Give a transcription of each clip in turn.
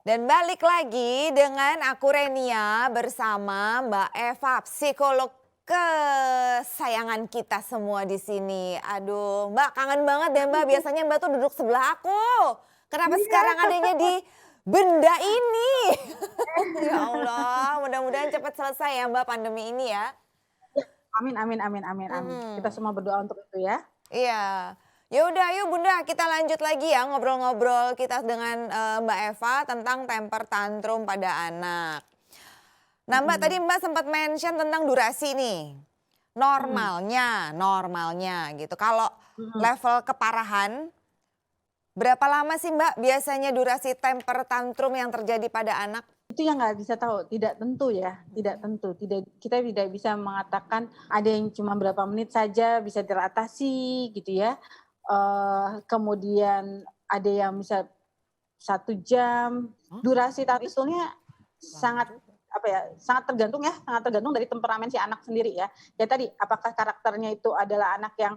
Dan balik lagi dengan aku Renia bersama Mbak Eva, psikolog kesayangan kita semua di sini. Aduh, Mbak kangen banget deh Mbak. Biasanya Mbak tuh duduk sebelah aku. Kenapa Iya. sekarang adanya di benda ini? Ya Allah, mudah-mudahan cepat selesai ya Mbak pandemi ini ya. Amin amin amin amin amin. Kita Mhm. semua berdoa untuk itu ya. Iya. Ya udah yuk Bunda, kita lanjut lagi ya ngobrol-ngobrol kita dengan Mbak Eva tentang temper tantrum pada anak. Nah Mbak, tadi Mhm, Mbak sempat mention tentang durasi nih. mhm, Normalnya gitu. Kalau mhm. level keparahan, berapa lama sih Mbak biasanya durasi temper tantrum yang terjadi pada anak? Itu yang nggak bisa tahu, tidak tentu ya, tidak Mhm. tentu. Kita tidak bisa mengatakan ada yang cuma berapa menit saja bisa teratasi gitu ya. Kemudian ada yang bisa 1 jam. Hah? Durasi tapi Ih, sebetulnya lama sangat juga. apa ya, sangat tergantung ya, sangat tergantung dari temperamen si anak sendiri ya. Ya tadi, apakah karakternya itu adalah anak yang,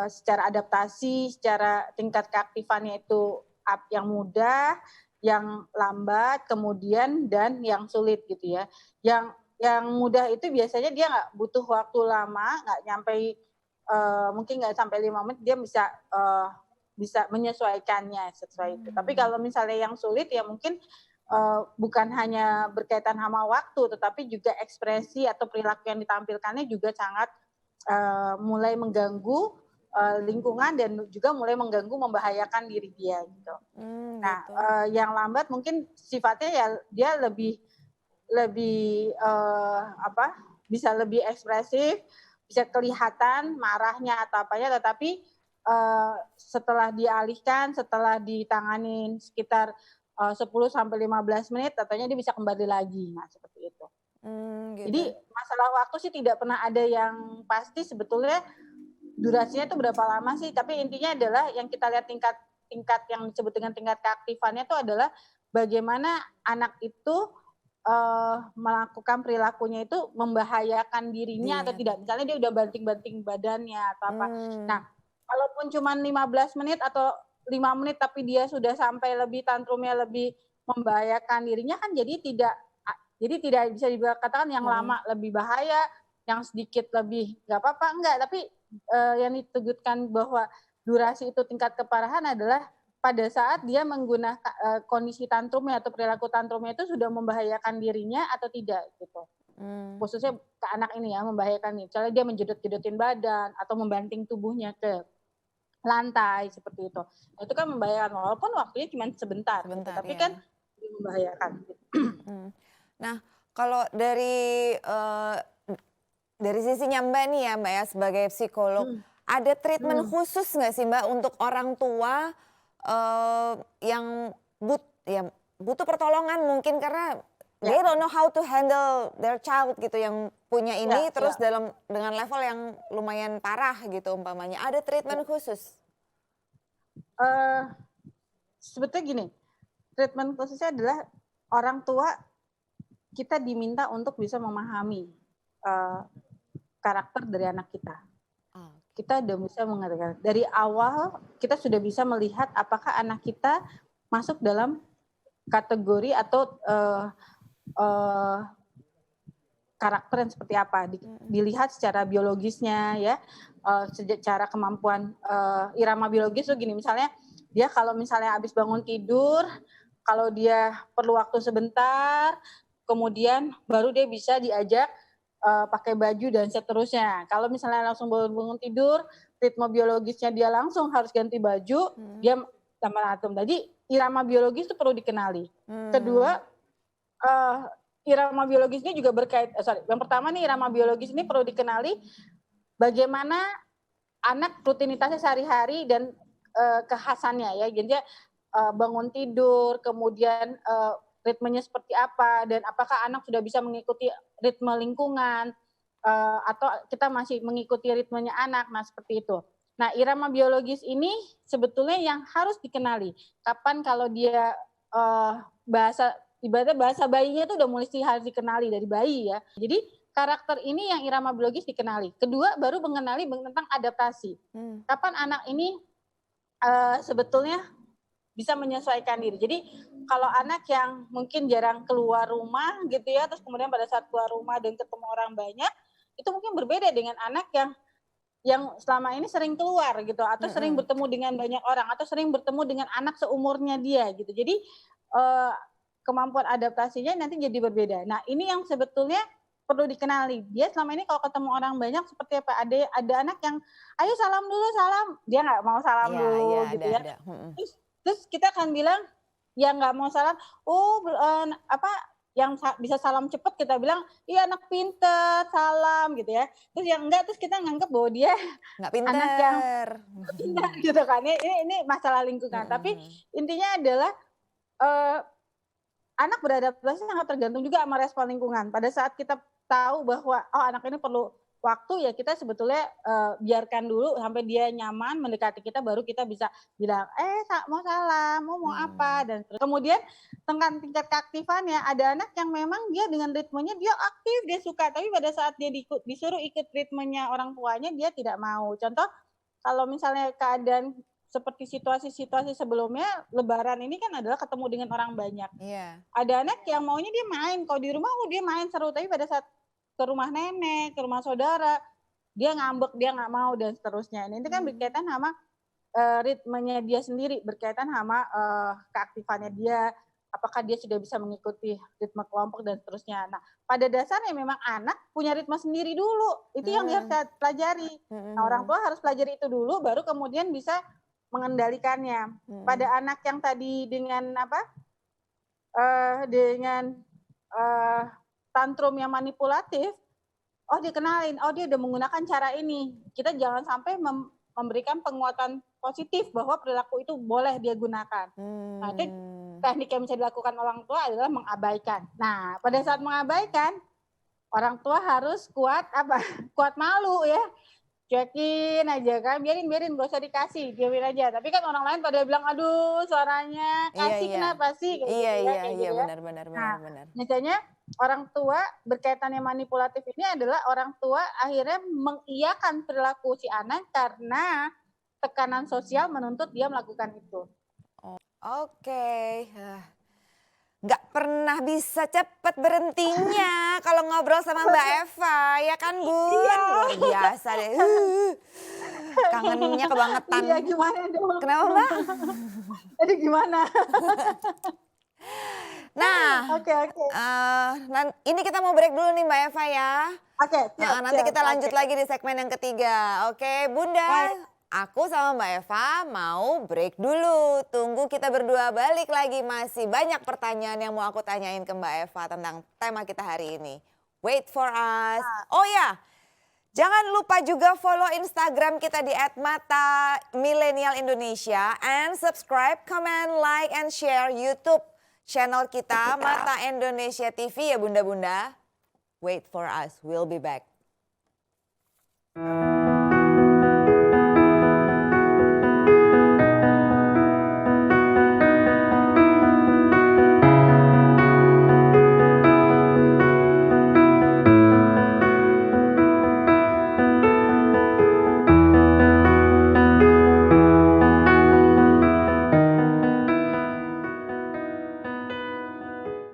secara adaptasi, secara tingkat keaktifannya itu yang mudah, yang lambat, kemudian dan yang sulit gitu ya. Yang mudah itu biasanya dia nggak butuh waktu lama, nggak nyampe, mungkin nggak sampai 5 menit dia bisa menyesuaikannya sesuai itu. Tapi Hmm. kalau misalnya yang sulit ya mungkin, bukan hanya berkaitan sama waktu, tetapi juga ekspresi atau perilaku yang ditampilkannya juga sangat, mulai mengganggu, lingkungan dan juga mulai mengganggu, membahayakan diri dia gitu. Nah, Gitu. yang lambat mungkin sifatnya ya dia lebih lebih, apa, bisa lebih ekspresif, bisa kelihatan marahnya atau apanya, tetapi, setelah dialihkan, setelah ditanganin sekitar, 10 sampai 15 menit, katanya dia bisa kembali lagi. Nah, seperti itu. Gitu. Jadi masalah waktu sih tidak pernah ada yang pasti sebetulnya durasinya itu berapa lama sih, tapi intinya adalah yang kita lihat tingkat tingkat yang disebut dengan tingkat keaktifannya itu adalah bagaimana anak itu, melakukan perilakunya itu membahayakan dirinya atau Dia. tidak. Misalnya dia udah banting-banting badannya atau apa. Nah, Hmm. kalaupun cuma 15 menit atau 5 menit tapi dia sudah sampai lebih tantrumnya lebih membahayakan dirinya kan jadi tidak bisa dikatakan yang Mhm. lama lebih bahaya, yang sedikit lebih nggak apa-apa, enggak. Tapi, yang ditegaskan bahwa durasi itu tingkat keparahan adalah pada saat dia menggunakan kondisi tantrumnya atau perilaku tantrumnya itu sudah membahayakan dirinya atau tidak gitu. Hmm. Khususnya ke anak ini ya, membahayakan nih. Misalnya dia menjedot-jedotin badan atau membanting tubuhnya ke lantai seperti itu. Nah, itu kan membahayakan walaupun waktunya cuma sebentar gitu, Sebentar tapi kan ya. membahayakan gitu. Mhm. Nah, kalau dari sisinya Mbak nih ya Mbak ya sebagai psikolog, Mhm, ada treatment mhm, khusus nggak sih Mbak untuk orang tua, yang ya butuh pertolongan mungkin karena ya, they don't know how to handle their child gitu yang punya ya, ini ya, terus dengan level yang lumayan parah gitu umpamanya, ada ya. treatment khusus? Eee, Sebetulnya gini, treatment khususnya adalah orang tua kita diminta untuk bisa memahami, eee, karakter dari anak kita. Oke. Kita udah bisa mengatakan dari awal kita sudah bisa melihat apakah anak kita masuk dalam kategori atau, eee, karakter yang seperti apa, Mhm. dilihat secara biologisnya ya, secara kemampuan, irama biologis tuh gini, misalnya dia kalau misalnya habis bangun tidur, kalau dia perlu waktu sebentar, kemudian baru dia bisa diajak, pakai baju dan seterusnya. Kalau misalnya langsung bangun tidur, ritme biologisnya dia langsung harus ganti baju, Mhm. dia tambah atom. Jadi irama biologis itu perlu dikenali. Kedua, Mmm. eee, irama biologisnya juga yang pertama nih irama biologis ini perlu dikenali bagaimana anak rutinitasnya sehari-hari dan, kekhasannya ya. Jadi bangun tidur, kemudian, ritmenya seperti apa dan apakah anak sudah bisa mengikuti ritme lingkungan, atau kita masih mengikuti ritmenya anak, nah seperti itu. Nah, irama biologis ini sebetulnya yang harus dikenali. Kapan kalau dia, eee, ibaratnya bahasa bayinya itu udah mulai harus dikenali dari bayi ya. Jadi karakter ini yang irama biologis dikenali. Kedua, baru mengenali tentang adaptasi. Mmm. Kapan anak ini, sebetulnya bisa menyesuaikan diri. Jadi kalau anak yang mungkin jarang keluar rumah gitu ya, terus kemudian pada saat keluar rumah dan ketemu orang banyak, itu mungkin berbeda dengan anak yang selama ini sering keluar gitu, atau sering bertemu dengan banyak orang, atau sering bertemu dengan anak seumurnya dia gitu. Jadi kemampuan adaptasinya nanti jadi berbeda. Nah, ini yang sebetulnya perlu dikenali. Dia selama ini kalau ketemu orang banyak seperti apa? Ada anak yang, ayo salam dulu, salam. Dia nggak mau salam Iya, dulu iya, gitu ada, ya. ada. Terus kita akan bilang, yang nggak mau salam, yang bisa salam cepet kita bilang, iya anak pinter, salam gitu ya. Terus yang enggak, terus kita nganggep bahwa dia Nggak anak yang pinter. pintar gitu kan. Ini masalah lingkungan. Tapi intinya adalah anak beradaptasi sangat tergantung juga sama respon lingkungan. Pada saat kita tahu bahwa anak ini perlu waktu, ya kita sebetulnya biarkan dulu sampai dia nyaman mendekati kita, baru kita bisa bilang, mau salam, mau apa, dan terus. Kemudian dengan tingkat keaktifannya, ada anak yang memang dia dengan ritmenya dia aktif, dia suka, tapi pada saat dia disuruh ikut ritmenya orang tuanya, dia tidak mau. Contoh, kalau misalnya keadaan seperti situasi-situasi sebelumnya, Lebaran ini kan adalah ketemu dengan orang banyak. Iya. Ada anak yang maunya dia main, kalau di rumah dia main seru, tapi pada saat ke rumah nenek, ke rumah saudara, dia ngambek, dia nggak mau, dan seterusnya. Ini kan berkaitan sama ritmenya dia sendiri, berkaitan sama keaktifannya dia, apakah dia sudah bisa mengikuti ritme kelompok dan seterusnya. Nah, pada dasarnya memang anak punya ritme sendiri dulu, itu yang dia harus pelajari. Nah, orang tua harus pelajari itu dulu, baru kemudian bisa mengendalikannya. Pada anak yang tadi dengan tantrum yang manipulatif, dikenalin, dia udah menggunakan cara ini. Kita jangan sampai memberikan penguatan positif bahwa perilaku itu boleh dia gunakan. Nah, itu teknik yang bisa dilakukan orang tua adalah mengabaikan. Nah, pada saat mengabaikan, orang tua harus kuat malu ya. Cuekin aja kan, biarin gak usah dikasih, diamin aja. Tapi kan orang lain pada bilang, aduh suaranya kasih, kenapa sih? Iya, benar. Misalnya orang tua berkaitannya manipulatif ini adalah orang tua akhirnya mengiyakan perilaku si anak karena tekanan sosial menuntut dia melakukan itu. Oke. Nggak pernah bisa cepet berhentinya kalau ngobrol sama Mbak Eva, ya kan Bun? Luar biasa deh. Kangennya kebangetan. Iya, gimana dong? Kenapa Mbak? Jadi gimana? Nah, Oke. ini kita mau break dulu nih Mbak Eva ya. Oke, Nanti kita lanjut lagi di segmen yang ketiga. Oke, Bunda. Aku sama Mbak Eva mau break dulu. Tunggu kita berdua balik lagi. Masih banyak pertanyaan yang mau aku tanyain ke Mbak Eva tentang tema kita hari ini. Wait for us. Oh ya, jangan lupa juga follow Instagram kita di @mata_milenial_Indonesia and subscribe, comment, like, and share YouTube channel kita Mata Indonesia TV ya Bunda-Bunda. Wait for us, we'll be back.